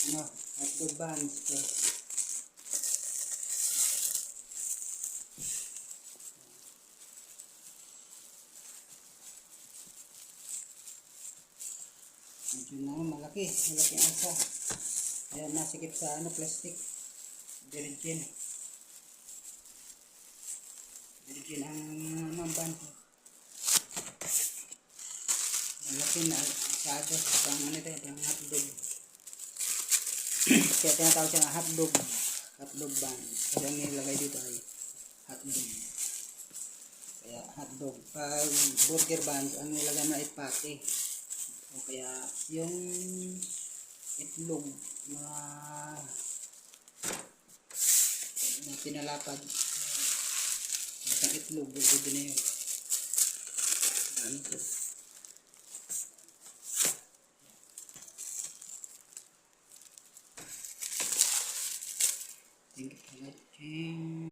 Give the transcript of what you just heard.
ano, hotdog buns. So, medyo na malaki ang asa. Ayan, nasikip sa ano, plastic. Virgin ang ang bun. Malaki na asado pang ano ito, yung hotdog. Kaya tinatawag siya ng hotdog bun. Kasi ang nilagay dito ay hotdog. Kaya hotdog. Pag burger buns, ang nilagay mo ay patty. O kaya yung itlog na pinalapad. Isang itlog, pwede na yun. Ano to? Thank you for watching.